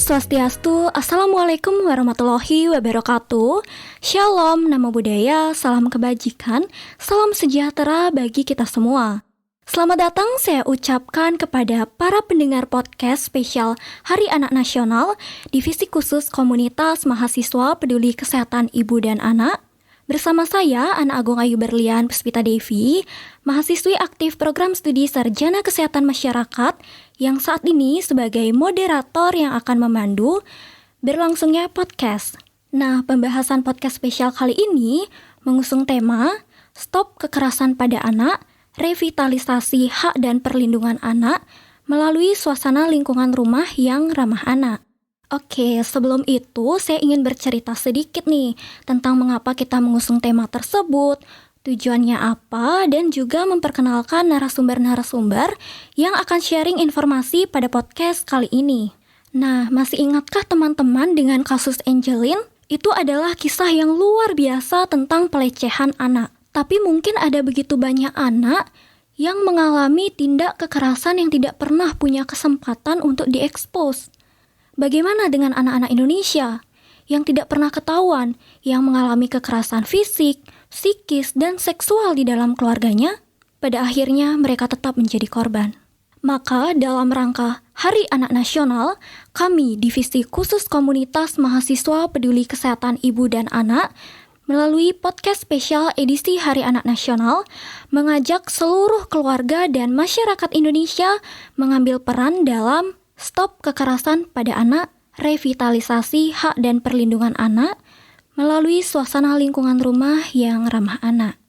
Swastiastu, Assalamualaikum warahmatullahi wabarakatuh. Shalom, namo buddhaya, salam kebajikan, salam sejahtera bagi kita semua. Selamat datang saya ucapkan kepada para pendengar podcast spesial Hari Anak Nasional, Divisi Khusus Komunitas Mahasiswa Peduli Kesehatan Ibu dan Anak. Bersama saya, Ana Agung Ayu Berlian Puspita Devi, mahasiswi aktif program studi Sarjana Kesehatan Masyarakat yang saat ini sebagai moderator yang akan memandu berlangsungnya podcast. Nah, pembahasan podcast spesial kali ini mengusung tema Stop Kekerasan pada Anak, Revitalisasi Hak dan Perlindungan Anak melalui suasana lingkungan rumah yang ramah anak. Oke, sebelum itu saya ingin bercerita sedikit nih tentang mengapa kita mengusung tema tersebut, tujuannya apa, dan juga memperkenalkan narasumber-narasumber yang akan sharing informasi pada podcast kali ini. Nah, masih ingatkah teman-teman dengan kasus Angeline? Itu adalah kisah yang luar biasa tentang pelecehan anak. Tapi mungkin ada begitu banyak anak yang mengalami tindak kekerasan yang tidak pernah punya kesempatan untuk diekspos. Bagaimana dengan anak-anak Indonesia yang tidak pernah ketahuan, yang mengalami kekerasan fisik, psikis, dan seksual di dalam keluarganya? Pada akhirnya mereka tetap menjadi korban. Maka dalam rangka Hari Anak Nasional, kami Divisi Khusus Komunitas Mahasiswa Peduli Kesehatan Ibu dan Anak melalui podcast spesial edisi Hari Anak Nasional mengajak seluruh keluarga dan masyarakat Indonesia mengambil peran dalam Stop Kekerasan pada Anak, Revitalisasi Hak dan Perlindungan Anak melalui suasana lingkungan rumah yang ramah anak.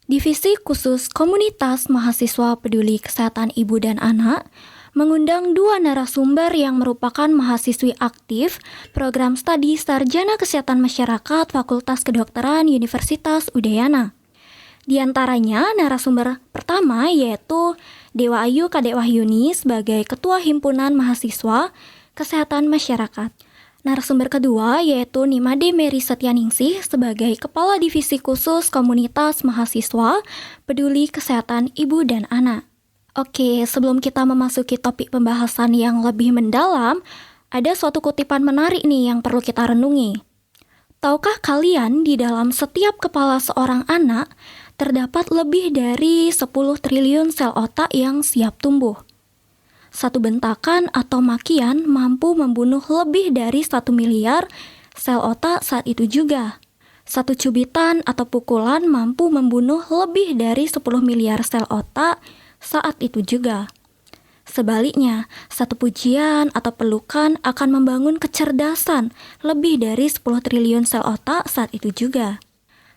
Divisi Khusus Komunitas Mahasiswa Peduli Kesehatan Ibu dan Anak mengundang dua narasumber yang merupakan mahasiswi aktif program studi Sarjana Kesehatan Masyarakat Fakultas Kedokteran Universitas Udayana. Di antaranya narasumber pertama yaitu Dewa Ayu Kadek Wahyuni sebagai Ketua Himpunan Mahasiswa Kesehatan Masyarakat. Narasumber kedua yaitu Nimade Mary Setyaningsih sebagai Kepala Divisi Khusus Komunitas Mahasiswa Peduli Kesehatan Ibu dan Anak. Oke, sebelum kita memasuki topik pembahasan yang lebih mendalam, ada suatu kutipan menarik nih yang perlu kita renungi. Tahukah kalian di dalam setiap kepala seorang anak terdapat lebih dari 10 triliun sel otak yang siap tumbuh. Satu bentakan atau makian mampu membunuh lebih dari 1 miliar sel otak saat itu juga. Satu cubitan atau pukulan mampu membunuh lebih dari 10 miliar sel otak saat itu juga. Sebaliknya, satu pujian atau pelukan akan membangun kecerdasan lebih dari 10 triliun sel otak saat itu juga.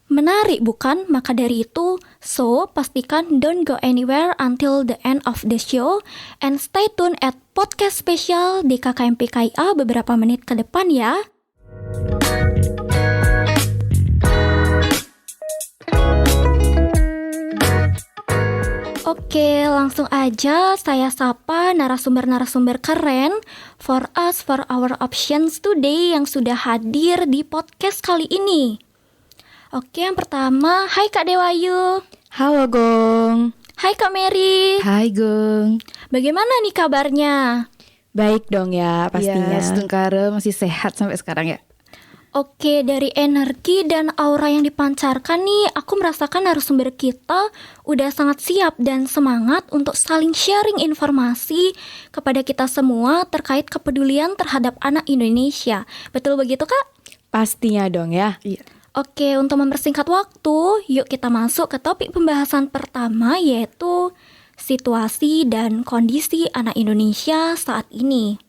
Menarik bukan? Maka dari itu, pastikan don't go anywhere until the end of the show and stay tuned at podcast spesial DKKMP-KIA beberapa menit ke depan ya. Oke, langsung aja saya sapa narasumber-narasumber keren for us for our options today yang sudah hadir di podcast kali ini. Oke, yang pertama, hai Kak Dewayu. Halo Gong. Hai Kak Mary. Hai Gong. Bagaimana nih kabarnya? Baik dong ya pastinya. Ya, Stengkara masih sehat sampai sekarang ya. Oke, dari energi dan aura yang dipancarkan nih, aku merasakan narasumber kita udah sangat siap dan semangat untuk saling sharing informasi kepada kita semua terkait kepedulian terhadap anak Indonesia. Betul begitu Kak? Pastinya dong ya. Iya. Oke, untuk mempersingkat waktu, yuk kita masuk ke topik pembahasan pertama yaitu situasi dan kondisi anak Indonesia saat ini.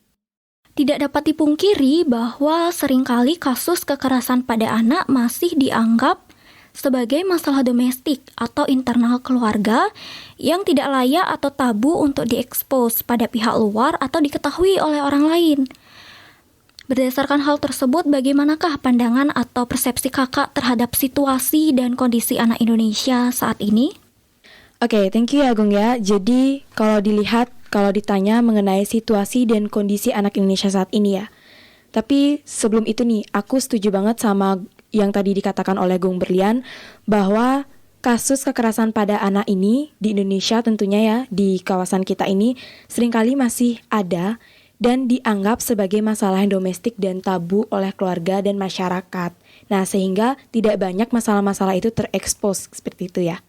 Tidak dapat dipungkiri bahwa seringkali kasus kekerasan pada anak masih dianggap sebagai masalah domestik atau internal keluarga yang tidak layak atau tabu untuk diekspos pada pihak luar atau diketahui oleh orang lain. Berdasarkan hal tersebut, bagaimanakah pandangan atau persepsi kakak terhadap situasi dan kondisi anak Indonesia saat ini? Oke, thank you ya Gong ya. Jadi kalau ditanya mengenai situasi dan kondisi anak Indonesia saat ini ya. Tapi sebelum itu nih, aku setuju banget sama yang tadi dikatakan oleh Gong Berlian bahwa kasus kekerasan pada anak ini di Indonesia tentunya ya, di kawasan kita ini seringkali masih ada dan dianggap sebagai masalah yang domestik dan tabu oleh keluarga dan masyarakat. Nah, sehingga tidak banyak masalah-masalah itu terekspos seperti itu ya.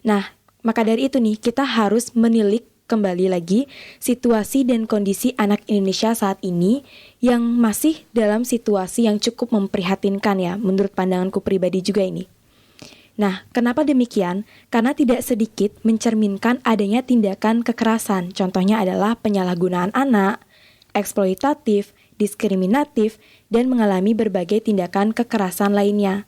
Nah, maka dari itu nih, kita harus menilik kembali lagi situasi dan kondisi anak Indonesia saat ini yang masih dalam situasi yang cukup memprihatinkan ya, menurut pandanganku pribadi juga ini. Nah, kenapa demikian? Karena tidak sedikit mencerminkan adanya tindakan kekerasan. Contohnya adalah penyalahgunaan anak, eksploitatif, diskriminatif, dan mengalami berbagai tindakan kekerasan lainnya.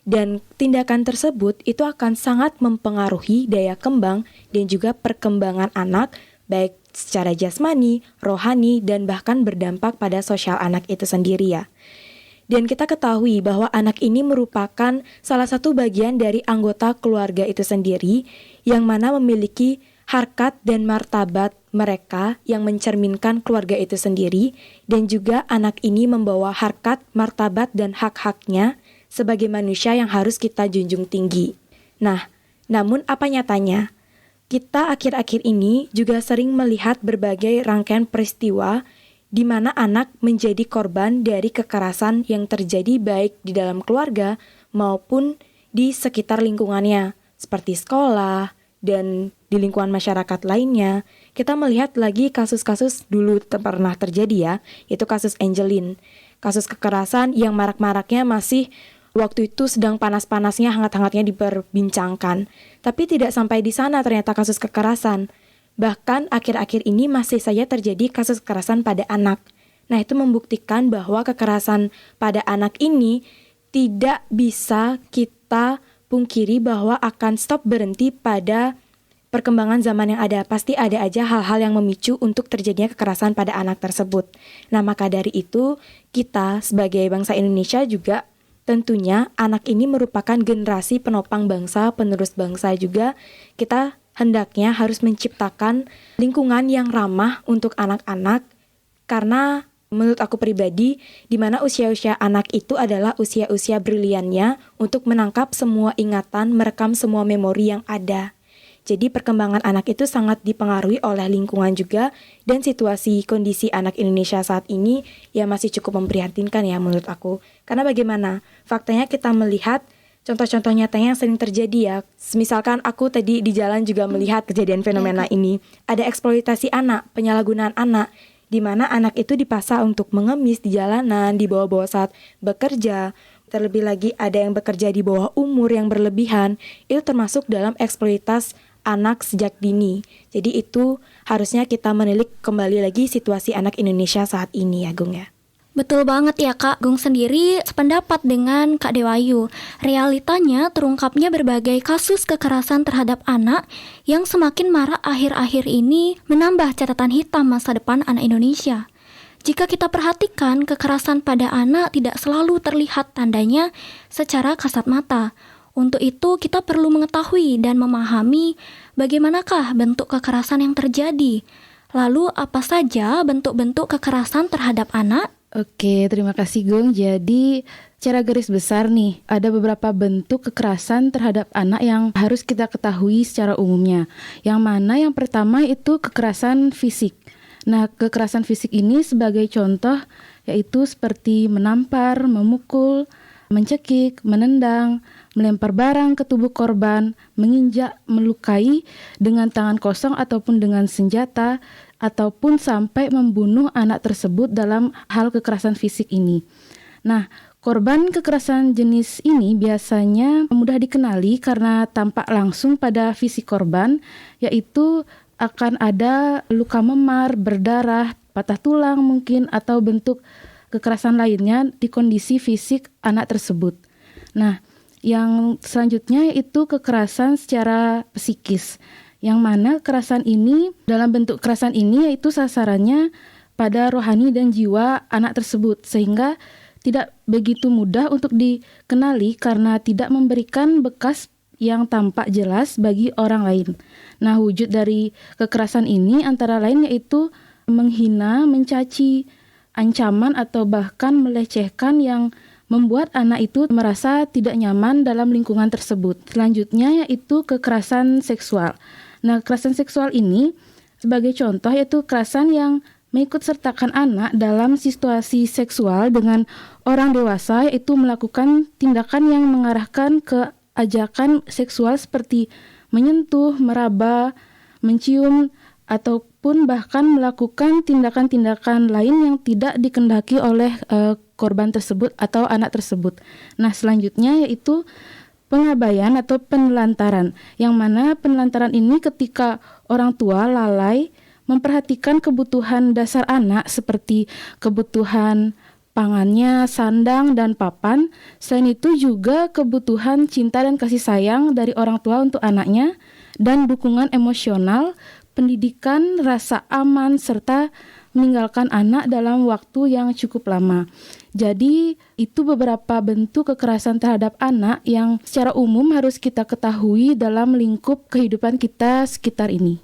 Dan tindakan tersebut itu akan sangat mempengaruhi daya kembang dan juga perkembangan anak, baik secara jasmani, rohani, dan bahkan berdampak pada sosial anak itu sendiri ya. Dan kita ketahui bahwa anak ini merupakan salah satu bagian dari anggota keluarga itu sendiri yang mana memiliki harkat dan martabat mereka yang mencerminkan keluarga itu sendiri, dan juga anak ini membawa harkat, martabat, dan hak-haknya sebagai manusia yang harus kita junjung tinggi. Nah, namun apa nyatanya? Kita akhir-akhir ini juga sering melihat berbagai rangkaian peristiwa di mana anak menjadi korban dari kekerasan yang terjadi baik di dalam keluarga maupun di sekitar lingkungannya, seperti sekolah dan di lingkungan masyarakat lainnya. Kita melihat lagi kasus-kasus dulu pernah terjadi ya, itu kasus Angelin. Kasus kekerasan yang marak-maraknya masih waktu itu sedang panas-panasnya, hangat-hangatnya diperbincangkan. Tapi tidak sampai di sana ternyata kasus kekerasan. Bahkan akhir-akhir ini masih saja terjadi kasus kekerasan pada anak. Nah, itu membuktikan bahwa kekerasan pada anak ini tidak bisa kita pungkiri bahwa akan stop berhenti pada perkembangan zaman yang ada. Pasti ada aja hal-hal yang memicu untuk terjadinya kekerasan pada anak tersebut. Nah, maka dari itu kita sebagai bangsa Indonesia juga tentunya anak ini merupakan generasi penopang bangsa, penerus bangsa juga. Kita hendaknya harus menciptakan lingkungan yang ramah untuk anak-anak, karena menurut aku pribadi, di mana usia-usia anak itu adalah usia-usia briliannya untuk menangkap semua ingatan, merekam semua memori yang ada. Jadi perkembangan anak itu sangat dipengaruhi oleh lingkungan juga, dan situasi kondisi anak Indonesia saat ini ya masih cukup memprihatinkan ya menurut aku. Karena bagaimana? Faktanya kita melihat contoh-contoh nyatanya yang sering terjadi ya. Misalkan aku tadi di jalan juga melihat kejadian fenomena ini. Ada eksploitasi anak, penyalahgunaan anak, di mana anak itu dipaksa untuk mengemis di jalanan, dibawa-bawa saat bekerja. Terlebih lagi ada yang bekerja di bawah umur yang berlebihan. Itu termasuk dalam eksploitasi anak sejak dini. Jadi itu harusnya kita menilik kembali lagi situasi anak Indonesia saat ini ya, Gung ya. Betul banget ya Kak, Gung sendiri sependapat dengan Kak Dewayu. Realitanya terungkapnya berbagai kasus kekerasan terhadap anak yang semakin marak akhir-akhir ini menambah catatan hitam masa depan anak Indonesia. Jika kita perhatikan, kekerasan pada anak tidak selalu terlihat tandanya secara kasat mata. Untuk itu kita perlu mengetahui dan memahami bagaimanakah bentuk kekerasan yang terjadi. Lalu apa saja bentuk-bentuk kekerasan terhadap anak? Oke, terima kasih Gung. Jadi secara garis besar nih, ada beberapa bentuk kekerasan terhadap anak yang harus kita ketahui secara umumnya. Yang mana yang pertama itu kekerasan fisik. Nah, kekerasan fisik ini sebagai contoh yaitu seperti menampar, memukul, mencekik, menendang, melempar barang ke tubuh korban, menginjak, melukai dengan tangan kosong ataupun dengan senjata, ataupun sampai membunuh anak tersebut dalam hal kekerasan fisik ini. Nah, korban kekerasan jenis ini biasanya mudah dikenali karena tampak langsung pada fisik korban, yaitu akan ada luka memar, berdarah, patah tulang mungkin, atau bentuk kekerasan lainnya di kondisi fisik anak tersebut. Nah, yang selanjutnya itu kekerasan secara psikis. Yang mana kekerasan ini, dalam bentuk kekerasan ini yaitu sasarannya pada rohani dan jiwa anak tersebut, sehingga tidak begitu mudah untuk dikenali karena tidak memberikan bekas yang tampak jelas bagi orang lain. Nah, wujud dari kekerasan ini antara lain yaitu menghina, mencaci, ancaman atau bahkan melecehkan yang membuat anak itu merasa tidak nyaman dalam lingkungan tersebut. Selanjutnya yaitu kekerasan seksual. Nah, kekerasan seksual ini sebagai contoh yaitu kekerasan yang mengikut sertakan anak dalam situasi seksual dengan orang dewasa, yaitu melakukan tindakan yang mengarahkan ke ajakan seksual seperti menyentuh, meraba, mencium, ataupun bahkan melakukan tindakan-tindakan lain yang tidak dikehendaki oleh korban tersebut atau anak tersebut. Nah, selanjutnya yaitu pengabaian atau penelantaran, yang mana penelantaran ini ketika orang tua lalai memperhatikan kebutuhan dasar anak seperti kebutuhan pangannya, sandang, dan papan. Selain itu juga kebutuhan cinta dan kasih sayang dari orang tua untuk anaknya, dan dukungan emosional, pendidikan, rasa aman, serta meninggalkan anak dalam waktu yang cukup lama. Jadi itu beberapa bentuk kekerasan terhadap anak yang secara umum harus kita ketahui dalam lingkup kehidupan kita sekitar ini.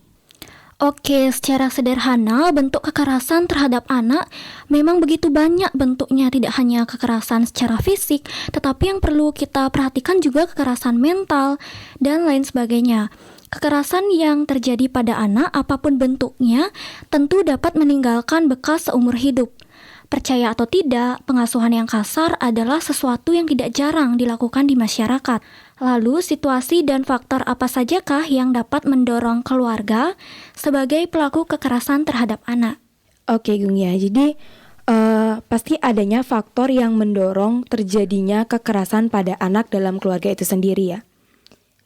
Oke, secara sederhana bentuk kekerasan terhadap anak memang begitu banyak bentuknya, tidak hanya kekerasan secara fisik, tetapi yang perlu kita perhatikan juga kekerasan mental dan lain sebagainya. Kekerasan yang terjadi pada anak apapun bentuknya tentu dapat meninggalkan bekas seumur hidup. Percaya atau tidak, pengasuhan yang kasar adalah sesuatu yang tidak jarang dilakukan di masyarakat. Lalu, situasi dan faktor apa sajakah yang dapat mendorong keluarga sebagai pelaku kekerasan terhadap anak? Oke, Gung ya. Jadi pasti adanya faktor yang mendorong terjadinya kekerasan pada anak dalam keluarga itu sendiri ya.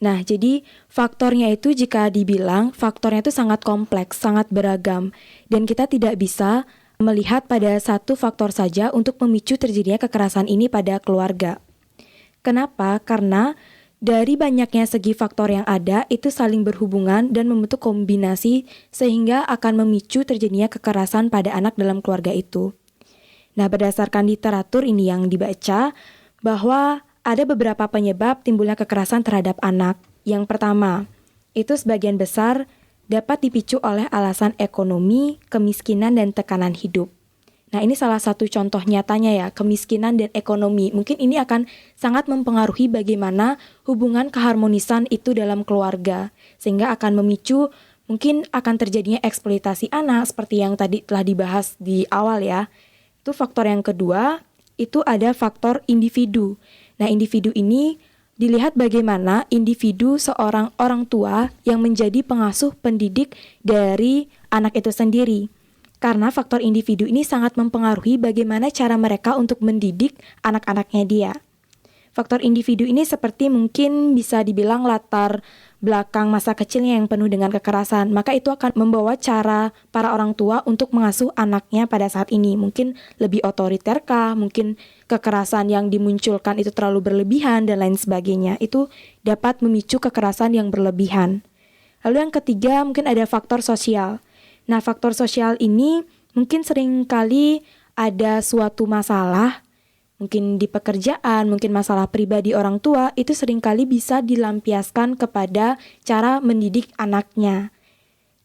Nah, jadi faktornya itu jika dibilang faktornya itu sangat kompleks, sangat beragam, dan kita tidak bisa melihat pada satu faktor saja untuk memicu terjadinya kekerasan ini pada keluarga. Kenapa? Karena dari banyaknya segi faktor yang ada itu saling berhubungan dan membentuk kombinasi sehingga akan memicu terjadinya kekerasan pada anak dalam keluarga itu. Nah, berdasarkan literatur ini yang dibaca bahwa ada beberapa penyebab timbulnya kekerasan terhadap anak. Yang pertama, itu sebagian besar dapat dipicu oleh alasan ekonomi, kemiskinan, dan tekanan hidup. Nah, ini salah satu contoh nyatanya ya, kemiskinan dan ekonomi. Mungkin ini akan sangat mempengaruhi bagaimana hubungan keharmonisan itu dalam keluarga, sehingga akan memicu mungkin akan terjadinya eksploitasi anak seperti yang tadi telah dibahas di awal ya. Itu faktor yang kedua, itu ada faktor individu. Nah, individu ini dilihat bagaimana individu seorang orang tua yang menjadi pengasuh pendidik dari anak itu sendiri. Karena faktor individu ini sangat mempengaruhi bagaimana cara mereka untuk mendidik anak-anaknya dia. Faktor individu ini seperti mungkin bisa dibilang latar belakang masa kecilnya yang penuh dengan kekerasan. Maka itu akan membawa cara para orang tua untuk mengasuh anaknya pada saat ini. Mungkin lebih otoriterkah, mungkin kekerasan yang dimunculkan itu terlalu berlebihan dan lain sebagainya. Itu dapat memicu kekerasan yang berlebihan. Lalu yang ketiga mungkin ada faktor sosial. Nah, faktor sosial ini mungkin sering kali ada suatu masalah, mungkin di pekerjaan, mungkin masalah pribadi orang tua, itu seringkali bisa dilampiaskan kepada cara mendidik anaknya.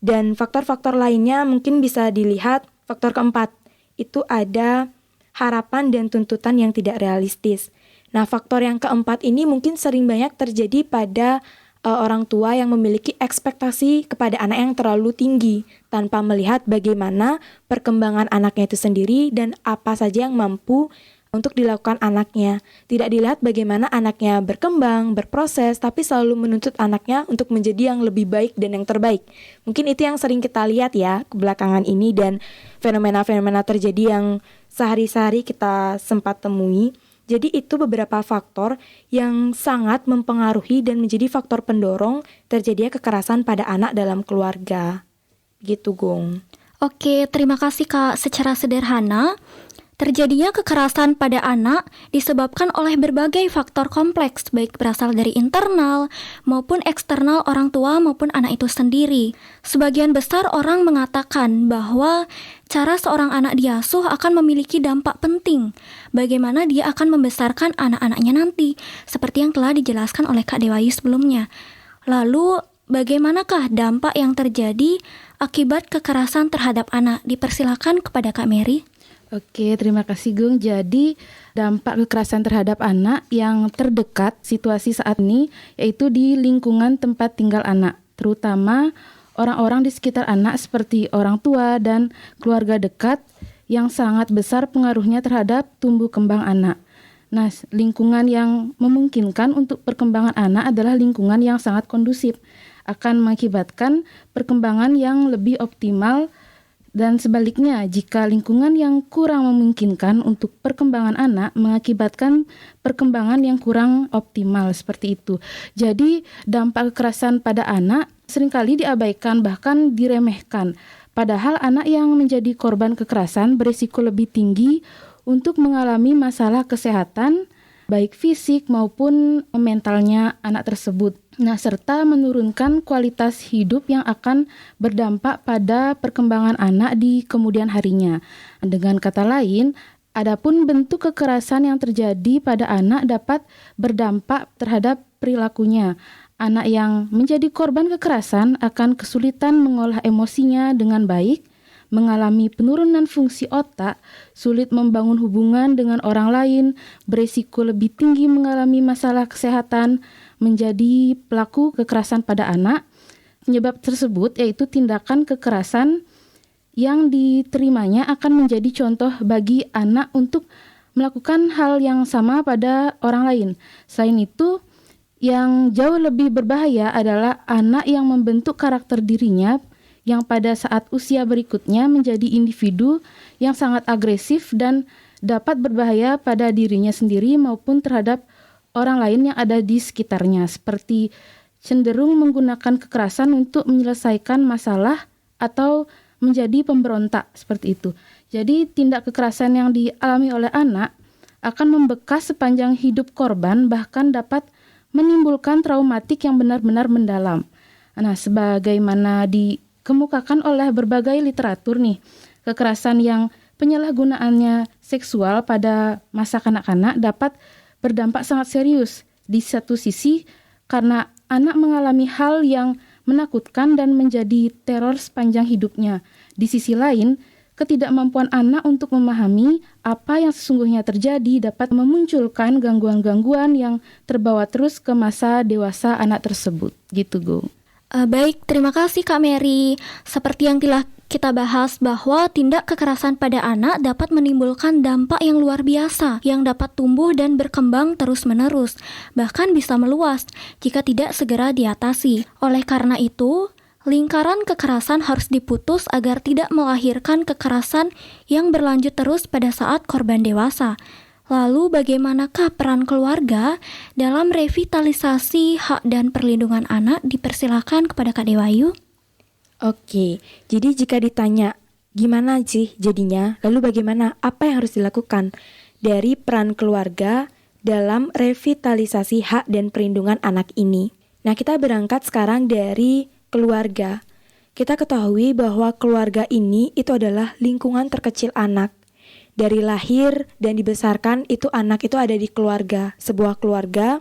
Dan faktor-faktor lainnya mungkin bisa dilihat, faktor keempat, itu ada harapan dan tuntutan yang tidak realistis. Nah, faktor yang keempat ini mungkin sering banyak terjadi pada orang tua yang memiliki ekspektasi kepada anak yang terlalu tinggi, tanpa melihat bagaimana perkembangan anaknya itu sendiri dan apa saja yang mampu untuk dilakukan anaknya. Tidak dilihat bagaimana anaknya berkembang, berproses, tapi selalu menuntut anaknya untuk menjadi yang lebih baik dan yang terbaik. Mungkin itu yang sering kita lihat ya belakangan ini, dan fenomena-fenomena terjadi yang sehari-hari kita sempat temui. Jadi itu beberapa faktor yang sangat mempengaruhi dan menjadi faktor pendorong terjadinya kekerasan pada anak dalam keluarga. Gitu, Gung. Oke, terima kasih Kak. Secara sederhana, terjadinya kekerasan pada anak disebabkan oleh berbagai faktor kompleks, baik berasal dari internal maupun eksternal orang tua maupun anak itu sendiri. Sebagian besar orang mengatakan bahwa cara seorang anak diasuh akan memiliki dampak penting bagaimana dia akan membesarkan anak-anaknya nanti, seperti yang telah dijelaskan oleh Kak Dewayu sebelumnya. Lalu, bagaimanakah dampak yang terjadi akibat kekerasan terhadap anak? Dipersilakan kepada Kak Mary. Oke, terima kasih Gung. Jadi dampak kekerasan terhadap anak yang terdekat situasi saat ini yaitu di lingkungan tempat tinggal anak, terutama orang-orang di sekitar anak seperti orang tua dan keluarga dekat yang sangat besar pengaruhnya terhadap tumbuh kembang anak. Nah, lingkungan yang memungkinkan untuk perkembangan anak adalah lingkungan yang sangat kondusif, akan mengakibatkan perkembangan yang lebih optimal. Dan sebaliknya, jika lingkungan yang kurang memungkinkan untuk perkembangan anak mengakibatkan perkembangan yang kurang optimal seperti itu. Jadi, dampak kekerasan pada anak seringkali diabaikan bahkan diremehkan. Padahal anak yang menjadi korban kekerasan berisiko lebih tinggi untuk mengalami masalah kesehatan baik fisik maupun mentalnya anak tersebut. Nah, serta menurunkan kualitas hidup yang akan berdampak pada perkembangan anak di kemudian harinya. Dengan kata lain, adapun bentuk kekerasan yang terjadi pada anak dapat berdampak terhadap perilakunya. Anak yang menjadi korban kekerasan akan kesulitan mengolah emosinya dengan baik, mengalami penurunan fungsi otak, sulit membangun hubungan dengan orang lain, berisiko lebih tinggi mengalami masalah kesehatan, menjadi pelaku kekerasan pada anak. Penyebab tersebut yaitu tindakan kekerasan yang diterimanya akan menjadi contoh bagi anak untuk melakukan hal yang sama pada orang lain. Selain itu, yang jauh lebih berbahaya adalah anak yang membentuk karakter dirinya yang pada saat usia berikutnya menjadi individu yang sangat agresif dan dapat berbahaya pada dirinya sendiri maupun terhadap orang lain yang ada di sekitarnya, seperti cenderung menggunakan kekerasan untuk menyelesaikan masalah atau menjadi pemberontak seperti itu. Jadi tindak kekerasan yang dialami oleh anak akan membekas sepanjang hidup korban, bahkan dapat menimbulkan traumatik yang benar-benar mendalam. Nah, sebagaimana dikemukakan oleh berbagai literatur nih, kekerasan yang penyalahgunaannya seksual pada masa kanak-kanak dapat berdampak sangat serius. Di satu sisi, karena anak mengalami hal yang menakutkan dan menjadi teror sepanjang hidupnya. Di sisi lain, ketidakmampuan anak untuk memahami apa yang sesungguhnya terjadi dapat memunculkan gangguan-gangguan yang terbawa terus ke masa dewasa anak tersebut. Gitu, Go. Baik, terima kasih Kak Mary. Seperti yang telah kita bahas bahwa tindak kekerasan pada anak dapat menimbulkan dampak yang luar biasa yang dapat tumbuh dan berkembang terus-menerus, bahkan bisa meluas jika tidak segera diatasi. Oleh karena itu, lingkaran kekerasan harus diputus agar tidak melahirkan kekerasan yang berlanjut terus pada saat korban dewasa. Lalu bagaimanakah peran keluarga dalam revitalisasi hak dan perlindungan anak? Dipersilakan kepada Kak Dewayu. Oke, jadi jika ditanya gimana sih jadinya, lalu bagaimana, apa yang harus dilakukan dari peran keluarga dalam revitalisasi hak dan perlindungan anak ini? Nah, kita berangkat sekarang dari keluarga. Kita ketahui bahwa keluarga ini itu adalah lingkungan terkecil anak. Dari lahir dan dibesarkan itu anak itu ada di keluarga. Sebuah keluarga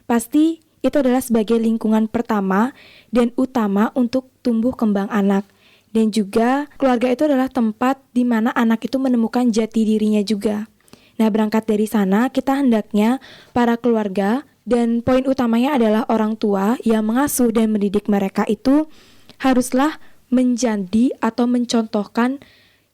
pasti itu adalah sebagai lingkungan pertama dan utama untuk tumbuh kembang anak. Dan juga keluarga itu adalah tempat di mana anak itu menemukan jati dirinya juga. Nah, berangkat dari sana kita hendaknya para keluarga, dan poin utamanya adalah orang tua yang mengasuh dan mendidik mereka itu haruslah menjadi atau mencontohkan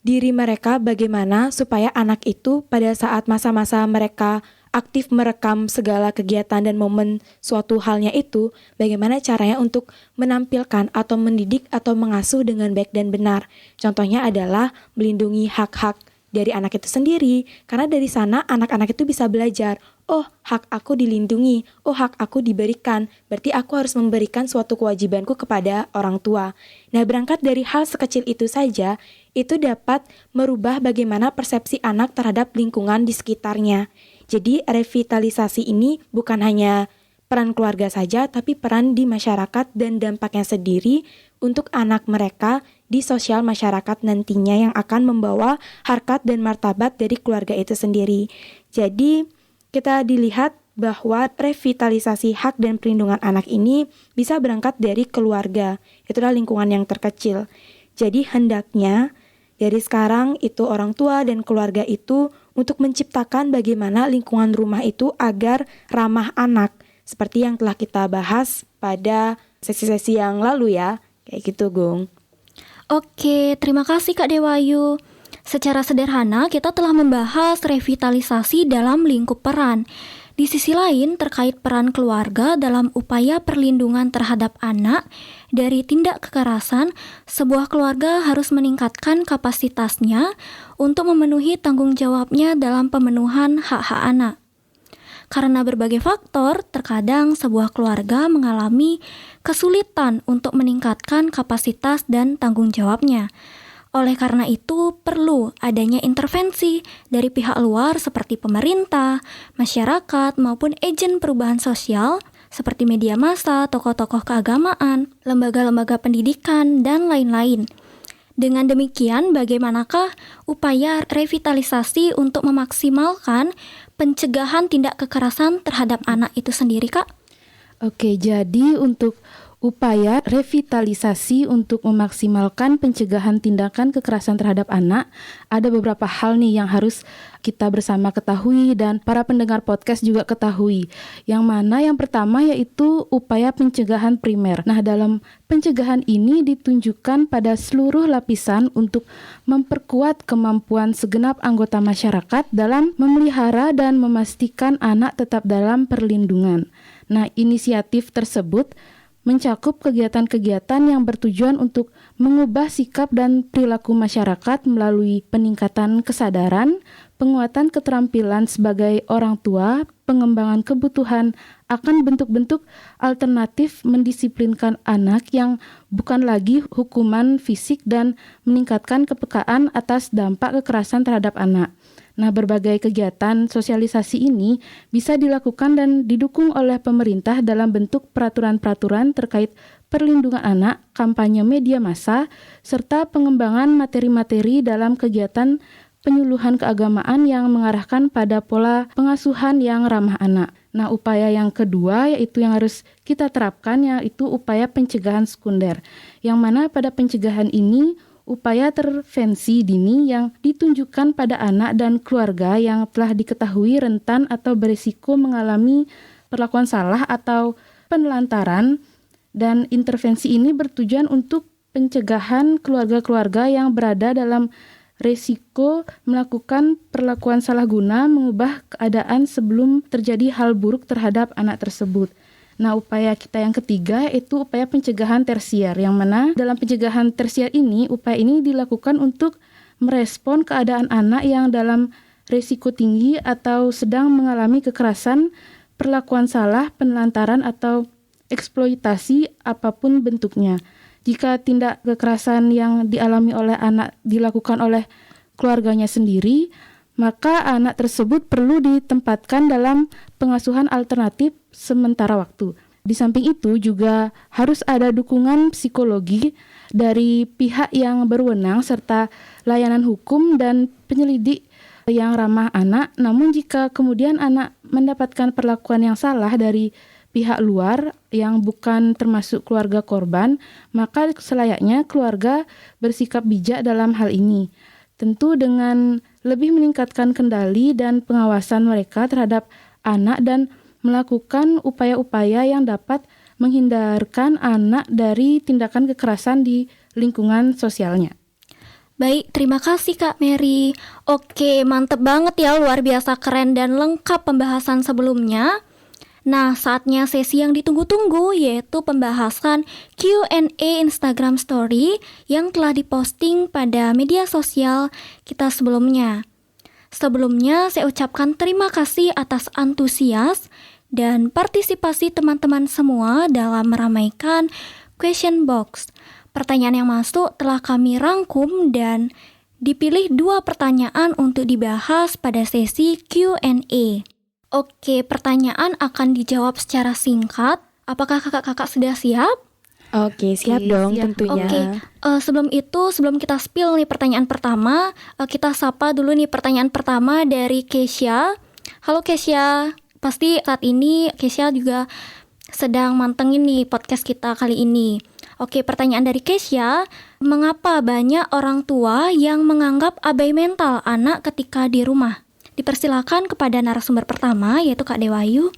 diri mereka bagaimana supaya anak itu pada saat masa-masa mereka aktif merekam segala kegiatan dan momen suatu halnya itu, bagaimana caranya untuk menampilkan atau mendidik atau mengasuh dengan baik dan benar. Contohnya adalah melindungi hak-hak dari anak itu sendiri, karena dari sana anak-anak itu bisa belajar, oh hak aku dilindungi, oh hak aku diberikan, berarti aku harus memberikan suatu kewajibanku kepada orang tua. Nah, berangkat dari hal sekecil itu saja, itu dapat merubah bagaimana persepsi anak terhadap lingkungan di sekitarnya. Jadi revitalisasi ini bukan hanya peran keluarga saja, tapi peran di masyarakat dan dampaknya sendiri untuk anak mereka di sosial masyarakat nantinya yang akan membawa harkat dan martabat dari keluarga itu sendiri. Jadi kita dilihat bahwa revitalisasi hak dan perlindungan anak ini bisa berangkat dari keluarga. Itulah lingkungan yang terkecil. Jadi hendaknya dari sekarang itu orang tua dan keluarga itu untuk menciptakan bagaimana lingkungan rumah itu agar ramah anak. Seperti yang telah kita bahas pada sesi-sesi yang lalu ya. Kayak gitu, Gung. Oke, terima kasih Kak Dewayu. Secara sederhana, kita telah membahas revitalisasi dalam lingkup peran. Di sisi lain, terkait peran keluarga dalam upaya perlindungan terhadap anak dari tindak kekerasan, sebuah keluarga harus meningkatkan kapasitasnya untuk memenuhi tanggung jawabnya dalam pemenuhan hak-hak anak. Karena berbagai faktor, terkadang sebuah keluarga mengalami kesulitan untuk meningkatkan kapasitas dan tanggung jawabnya. Oleh karena itu, perlu adanya intervensi dari pihak luar seperti pemerintah, masyarakat, maupun agen perubahan sosial seperti media massa, tokoh-tokoh keagamaan, lembaga-lembaga pendidikan, dan lain-lain. Dengan demikian, bagaimanakah upaya revitalisasi untuk memaksimalkan pencegahan tindak kekerasan terhadap anak itu sendiri, Kak? Oke, jadi untuk upaya revitalisasi untuk memaksimalkan pencegahan tindakan kekerasan terhadap anak, ada beberapa hal nih yang harus kita bersama ketahui dan para pendengar podcast juga ketahui. Yang mana yang pertama yaitu upaya pencegahan primer. Nah, dalam pencegahan ini ditunjukkan pada seluruh lapisan untuk memperkuat kemampuan segenap anggota masyarakat dalam memelihara dan memastikan anak tetap dalam perlindungan. Nah, inisiatif tersebut mencakup kegiatan-kegiatan yang bertujuan untuk mengubah sikap dan perilaku masyarakat melalui peningkatan kesadaran, penguatan keterampilan sebagai orang tua, pengembangan kebutuhan akan bentuk-bentuk alternatif mendisiplinkan anak yang bukan lagi hukuman fisik dan meningkatkan kepekaan atas dampak kekerasan terhadap anak. Nah, berbagai kegiatan sosialisasi ini bisa dilakukan dan didukung oleh pemerintah dalam bentuk peraturan-peraturan terkait perlindungan anak, kampanye media massa, serta pengembangan materi-materi dalam kegiatan penyuluhan keagamaan yang mengarahkan pada pola pengasuhan yang ramah anak. Nah, upaya yang kedua yaitu yang harus kita terapkan yaitu upaya pencegahan sekunder, yang mana pada pencegahan ini upaya intervensi dini yang ditunjukkan pada anak dan keluarga yang telah diketahui rentan atau berisiko mengalami perlakuan salah atau penelantaran, dan intervensi ini bertujuan untuk pencegahan keluarga-keluarga yang berada dalam risiko melakukan perlakuan salah guna mengubah keadaan sebelum terjadi hal buruk terhadap anak tersebut. Nah, upaya kita yang ketiga yaitu upaya pencegahan tersier, yang mana dalam pencegahan tersier ini, upaya ini dilakukan untuk merespon keadaan anak yang dalam risiko tinggi atau sedang mengalami kekerasan, perlakuan salah, penelantaran, atau eksploitasi apapun bentuknya. Jika tindak kekerasan yang dialami oleh anak dilakukan oleh keluarganya sendiri, maka anak tersebut perlu ditempatkan dalam pengasuhan alternatif sementara waktu. Di samping itu juga harus ada dukungan psikologi dari pihak yang berwenang serta layanan hukum dan penyelidik yang ramah anak. Namun jika kemudian anak mendapatkan perlakuan yang salah dari pihak luar yang bukan termasuk keluarga korban, maka selayaknya keluarga bersikap bijak dalam hal ini. Tentu dengan lebih meningkatkan kendali dan pengawasan mereka terhadap anak dan melakukan upaya-upaya yang dapat menghindarkan anak dari tindakan kekerasan di lingkungan sosialnya. Baik, terima kasih Kak Mary. Oke, mantep banget ya, luar biasa keren dan lengkap pembahasan sebelumnya. Nah, saatnya sesi yang ditunggu-tunggu yaitu pembahasan Q&A Instagram Story yang telah diposting pada media sosial kita sebelumnya. Sebelumnya, saya ucapkan terima kasih atas antusias dan partisipasi teman-teman semua dalam meramaikan question box. Pertanyaan yang masuk telah kami rangkum dan dipilih 2 pertanyaan untuk dibahas pada sesi Q&A. Oke, pertanyaan akan dijawab secara singkat. Apakah kakak-kakak sudah siap? Oke, siap dong siap. tentunya. Oke, sebelum kita spill nih pertanyaan pertama, kita sapa dulu nih pertanyaan pertama dari Keisha. Halo Keisha, pasti saat ini Keisha juga sedang mantengin nih podcast kita kali ini. Oke, pertanyaan dari Keisha, mengapa banyak orang tua yang menganggap abai mental anak ketika di rumah? Dipersilakan kepada narasumber pertama yaitu Kak Dewayu.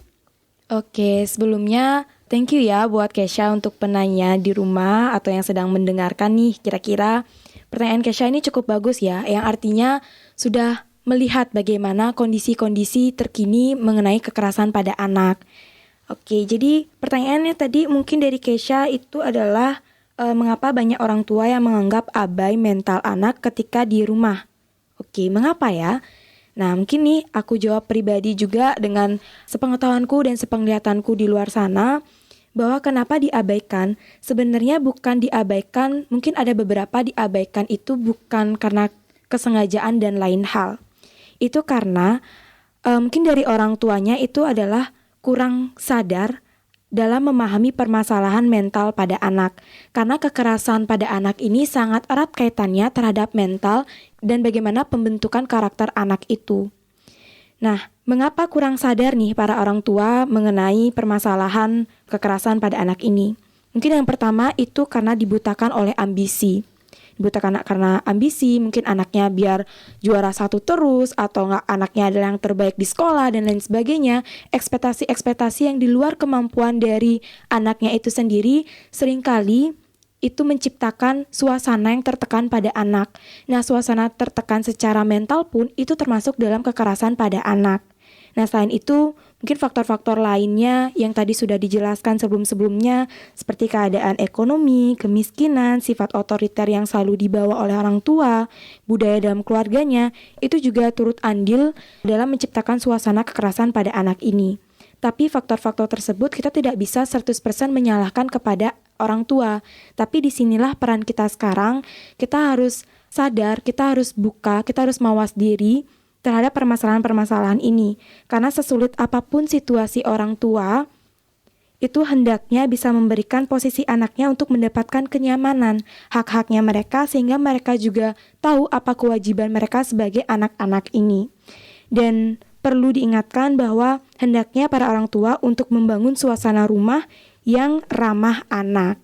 Oke, sebelumnya thank you ya buat Kesha untuk penanya di rumah atau yang sedang mendengarkan nih. Kira-kira pertanyaan Kesha ini cukup bagus ya, yang artinya sudah melihat bagaimana kondisi-kondisi terkini mengenai kekerasan pada anak. Oke, jadi pertanyaannya tadi mungkin dari Kesha itu adalah mengapa banyak orang tua yang menganggap abai mental anak ketika di rumah? Oke, mengapa ya? Nah, mungkin nih aku jawab pribadi juga dengan sepengetahuanku dan sepenglihatanku di luar sana, bahwa kenapa diabaikan, sebenarnya bukan diabaikan, mungkin ada beberapa diabaikan itu bukan karena kesengajaan dan lain hal. Itu karena mungkin dari orang tuanya itu adalah kurang sadar dalam memahami permasalahan mental pada anak. Karena kekerasan pada anak ini sangat erat kaitannya terhadap mental dan bagaimana pembentukan karakter anak itu. Nah, mengapa kurang sadar nih para orang tua mengenai permasalahan kekerasan pada anak ini? Mungkin yang pertama itu karena dibutakan oleh ambisi. Dibutakan karena ambisi, mungkin anaknya biar juara 1 terus, atau enggak anaknya adalah yang terbaik di sekolah dan lain sebagainya. Ekspektasi-ekspektasi yang di luar kemampuan dari anaknya itu sendiri seringkali itu menciptakan suasana yang tertekan pada anak. Nah, suasana tertekan secara mental pun itu termasuk dalam kekerasan pada anak. Nah, selain itu, mungkin faktor-faktor lainnya yang tadi sudah dijelaskan sebelum-sebelumnya, seperti keadaan ekonomi, kemiskinan, sifat otoriter yang selalu dibawa oleh orang tua, budaya dalam keluarganya, itu juga turut andil dalam menciptakan suasana kekerasan pada anak ini. Tapi faktor-faktor tersebut kita tidak bisa 100% menyalahkan kepada orang tua. Tapi disinilah peran kita sekarang, kita harus sadar, kita harus buka, kita harus mawas diri terhadap permasalahan-permasalahan ini. Karena sesulit apapun situasi orang tua, itu hendaknya bisa memberikan posisi anaknya untuk mendapatkan kenyamanan, hak-haknya mereka, sehingga mereka juga tahu apa kewajiban mereka sebagai anak-anak ini. Dan perlu diingatkan bahwa hendaknya para orang tua untuk membangun suasana rumah yang ramah anak.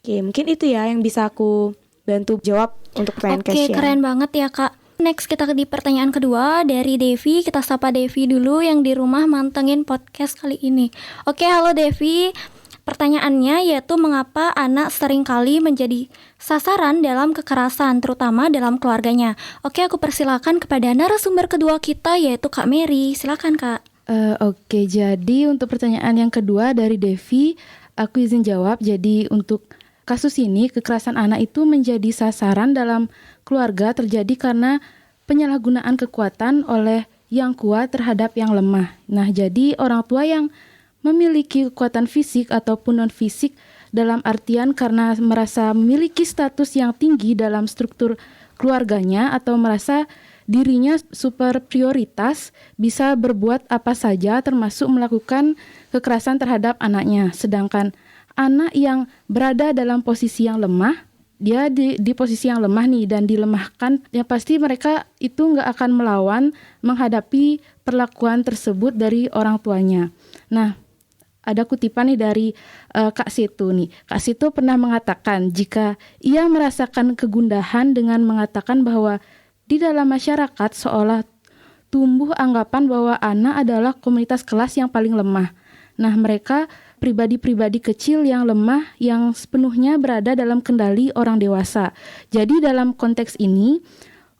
Oke, mungkin itu ya yang bisa aku bantu jawab untuk pertanyaan Kesha. Oke, keren banget ya Kak. Next kita di pertanyaan kedua dari Devi. Kita sapa Devi dulu yang di rumah mantengin podcast kali ini. Oke, halo Devi. Pertanyaannya yaitu mengapa anak seringkali menjadi sasaran dalam kekerasan, terutama dalam keluarganya. Oke, aku persilakan kepada narasumber kedua kita yaitu Kak Mary. Silakan Kak. Oke, jadi untuk pertanyaan yang kedua dari Devi, aku izin jawab. Jadi untuk kasus ini, kekerasan anak itu menjadi sasaran dalam keluarga terjadi karena penyalahgunaan kekuatan oleh yang kuat terhadap yang lemah. Nah, jadi orang tua yang memiliki kekuatan fisik ataupun non-fisik dalam artian karena merasa memiliki status yang tinggi dalam struktur keluarganya atau merasa dirinya super prioritas, bisa berbuat apa saja termasuk melakukan kekerasan terhadap anaknya. Sedangkan anak yang berada dalam posisi yang lemah, dia di posisi yang lemah nih dan dilemahkan, ya pasti mereka itu nggak akan melawan menghadapi perlakuan tersebut dari orang tuanya. Nah, ada kutipan nih dari Kak Situ nih. Kak Situ pernah mengatakan jika ia merasakan kegundahan dengan mengatakan bahwa di dalam masyarakat seolah tumbuh anggapan bahwa anak adalah komunitas kelas yang paling lemah. Nah, mereka pribadi-pribadi kecil yang lemah yang sepenuhnya berada dalam kendali orang dewasa. Jadi dalam konteks ini,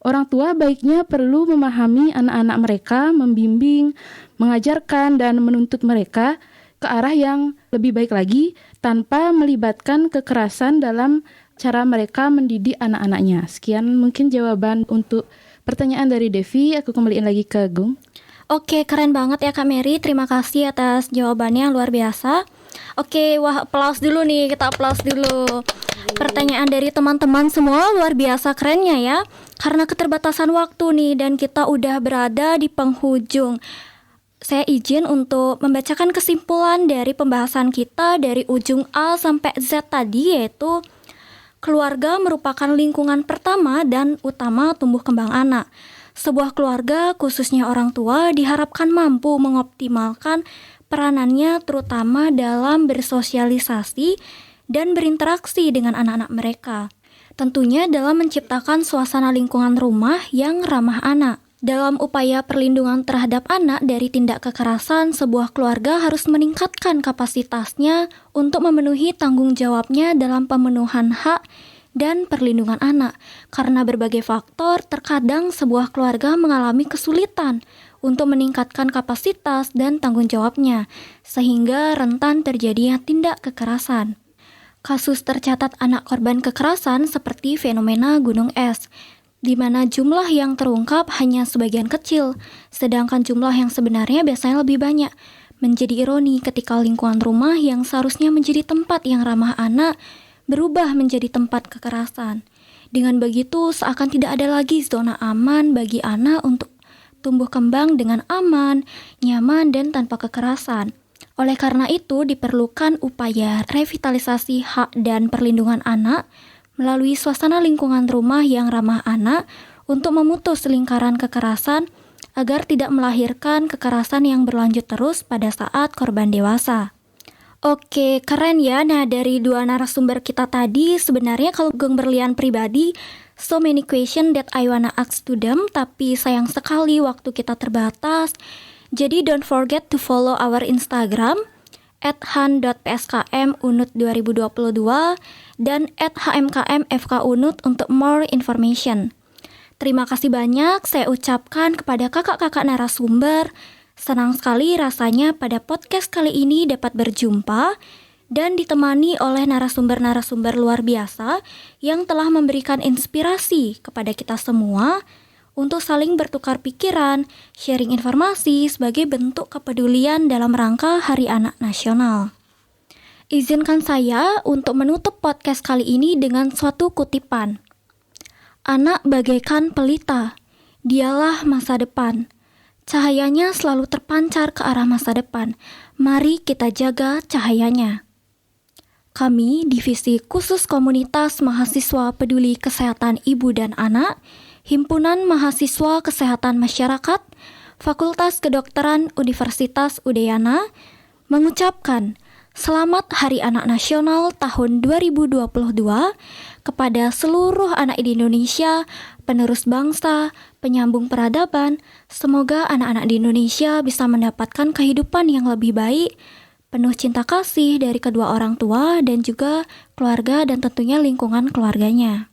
orang tua baiknya perlu memahami anak-anak mereka, membimbing, mengajarkan, dan menuntut mereka ke arah yang lebih baik lagi tanpa melibatkan kekerasan dalam cara mereka mendidik anak-anaknya. Sekian mungkin jawaban untuk pertanyaan dari Devi. Aku kembaliin lagi ke Gung. Oke, keren banget ya Kak Mary. Terima kasih atas jawabannya, luar biasa. Oke, wah aplaus dulu nih, kita aplaus dulu. Pertanyaan dari teman-teman semua luar biasa kerennya ya. Karena keterbatasan waktu nih dan kita udah berada di penghujung. Saya izin untuk membacakan kesimpulan dari pembahasan kita dari ujung A sampai Z tadi, yaitu keluarga merupakan lingkungan pertama dan utama tumbuh kembang anak. Sebuah keluarga, khususnya orang tua, diharapkan mampu mengoptimalkan peranannya terutama dalam bersosialisasi dan berinteraksi dengan anak-anak mereka. Tentunya dalam menciptakan suasana lingkungan rumah yang ramah anak. Dalam upaya perlindungan terhadap anak dari tindak kekerasan, sebuah keluarga harus meningkatkan kapasitasnya untuk memenuhi tanggung jawabnya dalam pemenuhan hak dan perlindungan anak. Karena berbagai faktor, terkadang sebuah keluarga mengalami kesulitan untuk meningkatkan kapasitas dan tanggung jawabnya, sehingga rentan terjadinya tindak kekerasan. Kasus tercatat anak korban kekerasan seperti fenomena gunung es, di mana jumlah yang terungkap hanya sebagian kecil, sedangkan jumlah yang sebenarnya biasanya lebih banyak. Menjadi ironi ketika lingkungan rumah yang seharusnya menjadi tempat yang ramah anak, berubah menjadi tempat kekerasan. Dengan begitu, seakan tidak ada lagi zona aman bagi anak untuk tumbuh kembang dengan aman, nyaman, dan tanpa kekerasan. Oleh karena itu, diperlukan upaya revitalisasi hak dan perlindungan anak melalui suasana lingkungan rumah yang ramah anak untuk memutus lingkaran kekerasan agar tidak melahirkan kekerasan yang berlanjut terus pada saat korban dewasa. Oke, keren ya. Nah, dari dua narasumber kita tadi, sebenarnya kalau Gong Berlian pribadi, so many question that I wanna ask to them, tapi sayang sekali waktu kita terbatas. Jadi don't forget to follow our Instagram @han.pskmunut2022 dan @hmkmfkunut untuk more information. Terima kasih banyak saya ucapkan kepada kakak-kakak narasumber. Senang sekali rasanya pada podcast kali ini dapat berjumpa dan ditemani oleh narasumber-narasumber luar biasa yang telah memberikan inspirasi kepada kita semua untuk saling bertukar pikiran, sharing informasi sebagai bentuk kepedulian dalam rangka Hari Anak Nasional. Izinkan saya untuk menutup podcast kali ini dengan suatu kutipan. Anak bagaikan pelita, dialah masa depan. Cahayanya selalu terpancar ke arah masa depan. Mari kita jaga cahayanya. Kami, Divisi Khusus Komunitas Mahasiswa Peduli Kesehatan Ibu dan Anak, Himpunan Mahasiswa Kesehatan Masyarakat, Fakultas Kedokteran Universitas Udayana, mengucapkan Selamat Hari Anak Nasional tahun 2022 kepada seluruh anak di Indonesia, penerus bangsa, penyambung peradaban. Semoga anak-anak di Indonesia bisa mendapatkan kehidupan yang lebih baik, penuh cinta kasih dari kedua orang tua dan juga keluarga dan tentunya lingkungan keluarganya.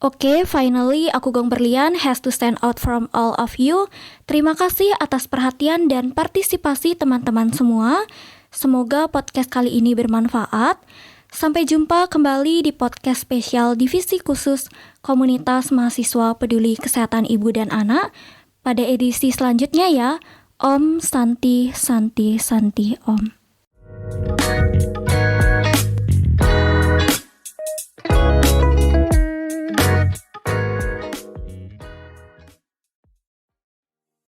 Oke, finally aku Gong Berlian has to stand out from all of you. Terima kasih atas perhatian dan partisipasi teman-teman semua. Semoga podcast kali ini bermanfaat. Sampai jumpa kembali di podcast spesial Divisi Khusus Komunitas Mahasiswa Peduli Kesehatan Ibu dan Anak pada edisi selanjutnya ya. Om Santi Santi Santi Om.